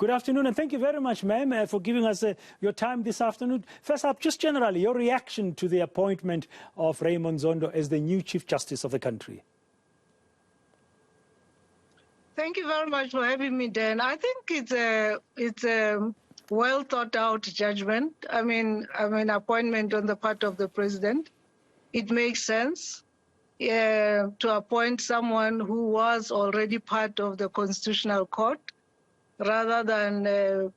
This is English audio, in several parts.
Good afternoon, and thank you very much, ma'am, for giving us your time this afternoon. First up, just generally, your reaction to the appointment of Raymond Zondo as the new Chief Justice of the country. Thank you very much for having me, Dan. I think it's a well thought out judgment. I mean, appointment on the part of the president. It makes sense to appoint someone who was already part of the Constitutional Court, rather than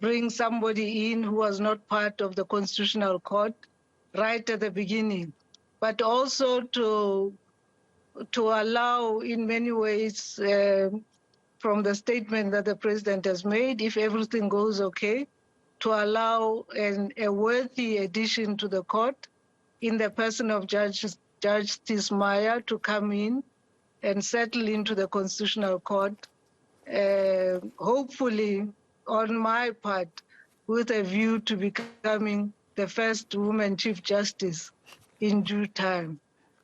bring somebody in who was not part of the Constitutional Court right at the beginning, but also to allow, in many ways, from the statement that the president has made, if everything goes okay, to allow a worthy addition to the court in the person of Judge Tismaya to come in and settle into the Constitutional Court, hopefully, on my part, with a view to becoming the first woman Chief Justice in due time.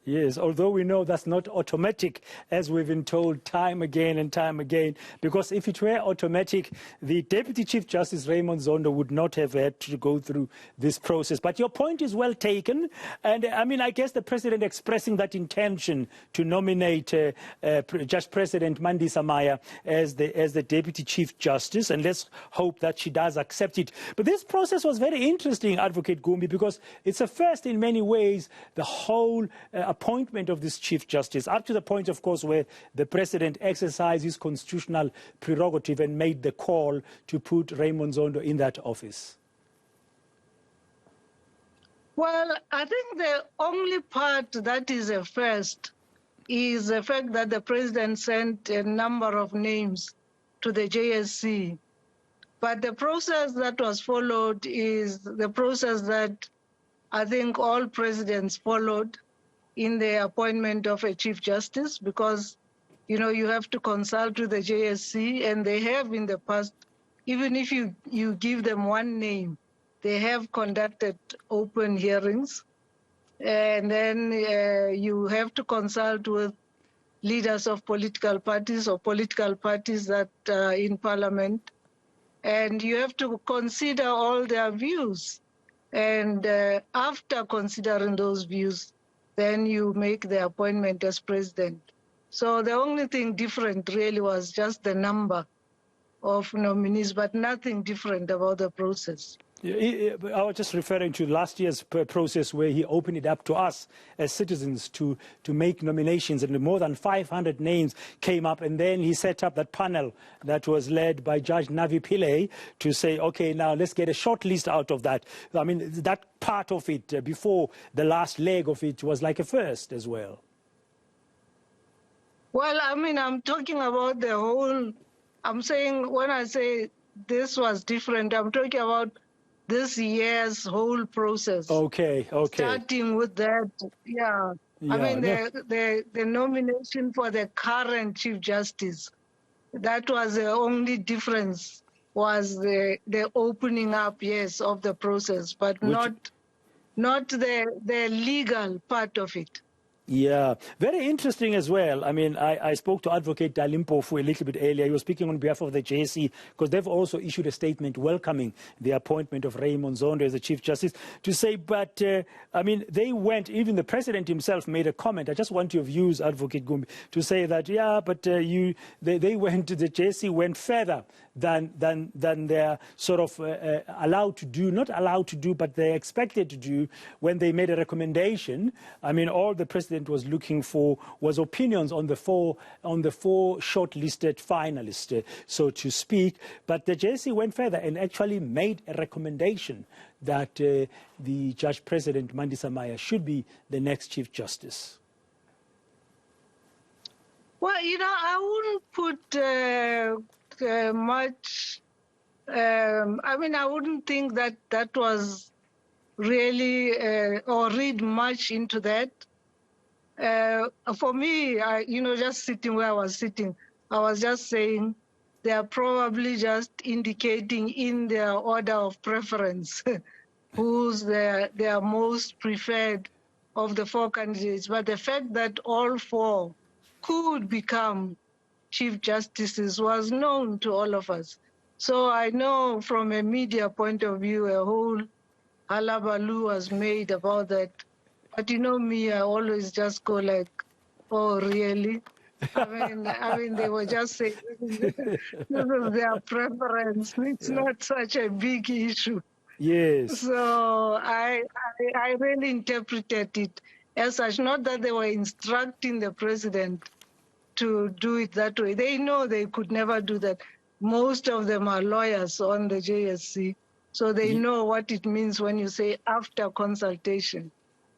Yes, although we know that's not automatic, as we've been told time again and time again, because if it were automatic, the Deputy Chief Justice Raymond Zondo would not have had to go through this process. But your point is well taken, and I mean, I guess the President expressing that intention to nominate Judge President Mandisa Maya as the Deputy Chief Justice, and let's hope that she does accept it. But this process was very interesting, Advocate Gumbi, because it's a first in many ways, the whole appointment of this Chief Justice, up to the point, of course, where the President exercised his constitutional prerogative and made the call to put Raymond Zondo in that office. Well, I think the only part that is a first is the fact that the President sent a number of names to the JSC. But the process that was followed is the process that I think all presidents followed in the appointment of a Chief Justice, because, you know, you have to consult with the JSC, and they have in the past, even if you give them one name, they have conducted open hearings, and then you have to consult with leaders of political parties or political parties that are in Parliament, and you have to consider all their views. And after considering those views, then you make the appointment as president. So the only thing different really was just the number of nominees, but nothing different about the process. I was just referring to last year's process where he opened it up to us as citizens to make nominations, and more than 500 names came up, and then he set up that panel that was led by Judge Navi Pillay to say, okay, now let's get a short list out of that. I mean, that part of it, before the last leg of it, was like a first as well. Well, I mean, I'm talking about the whole, I'm saying, when I say this was different, I'm talking about this year's whole process. Okay. Starting with that, yeah. I mean, the nomination for the current Chief Justice, that was the only difference, was the opening up, yes, of the process, but not the legal part of it. Yeah, very interesting as well. I mean, I spoke to Advocate Dalimpofu a little bit earlier. He was speaking on behalf of the JSC, because they've also issued a statement welcoming the appointment of Raymond Zondo as the Chief Justice, to say, but, I mean, they went, even the President himself made a comment. I just want your views, Advocate Gumbi, to say that, yeah, but they went, the JSC went further than they're sort of allowed to do, not allowed to do, but they're expected to do when they made a recommendation. I mean, all the President was looking for was opinions on the four shortlisted finalists, so to speak. But the JSC went further and actually made a recommendation that the Judge President Mandisa Maya should be the next Chief Justice. Well, you know, I wouldn't put much. I mean, I wouldn't think that was really or read much into that. For me, you know, just sitting where I was sitting, I was just saying they are probably just indicating in their order of preference who's their most preferred of the four candidates. But the fact that all four could become Chief Justices was known to all of us. So I know from a media point of view, a whole hullabaloo was made about that. But you know me, I always just go like, oh, really? I mean, they were just saying this is their preference. It's not such a big issue. Yes. So I really interpreted it as such, not that they were instructing the president to do it that way. They know they could never do that. Most of them are lawyers on the JSC, so they know what it means when you say after consultation.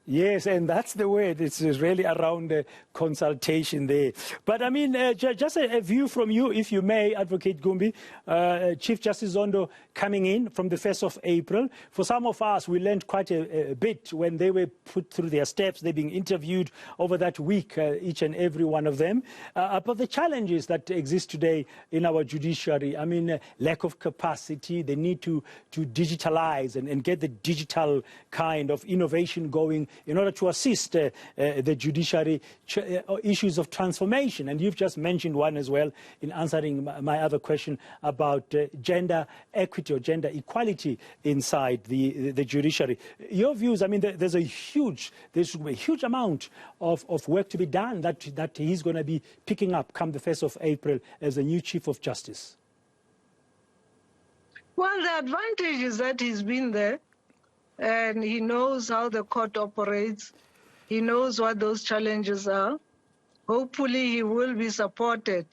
Yes, and that's the word. It's really around the consultation there. But I mean, just a view from you, if you may, Advocate Gumbi, Chief Justice Zondo coming in from the 1st of April. For some of us, we learned quite a bit when they were put through their steps. They're being interviewed over that week, each and every one of them. But the challenges that exist today in our judiciary, I mean, lack of capacity, the need to digitalize and get the digital kind of innovation going in order to assist the judiciary, issues of transformation. And you've just mentioned one as well in answering my other question about gender equity or gender equality inside the judiciary. Your views, I mean, there's a huge amount of work to be done that he's going to be picking up come the 1st of April as a new Chief of Justice. Well, the advantage is that he's been there. And he knows how the court operates. He knows what those challenges are. Hopefully, he will be supported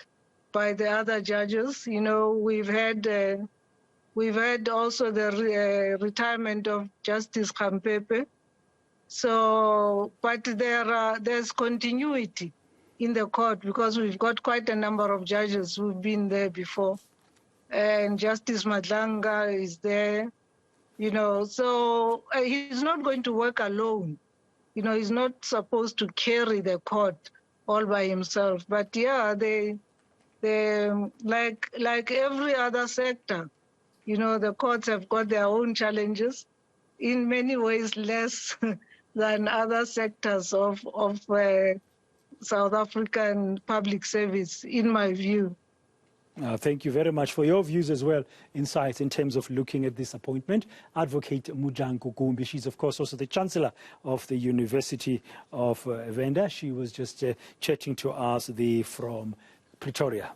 by the other judges. You know, we've had also the retirement of Justice Kampepe. So, but there's continuity in the court because we've got quite a number of judges who've been there before, and Justice Madlanga is there. You know, so he's not going to work alone. You know, he's not supposed to carry the court all by himself. But yeah, they like every other sector, you know, the courts have got their own challenges, in many ways less than other sectors of South African public service, in my view. Thank you very much for your views as well, insights in terms of looking at this appointment. Advocate Mojanku Gumbi, she's of course also the Chancellor of the University of Venda. She was just chatting to us from Pretoria.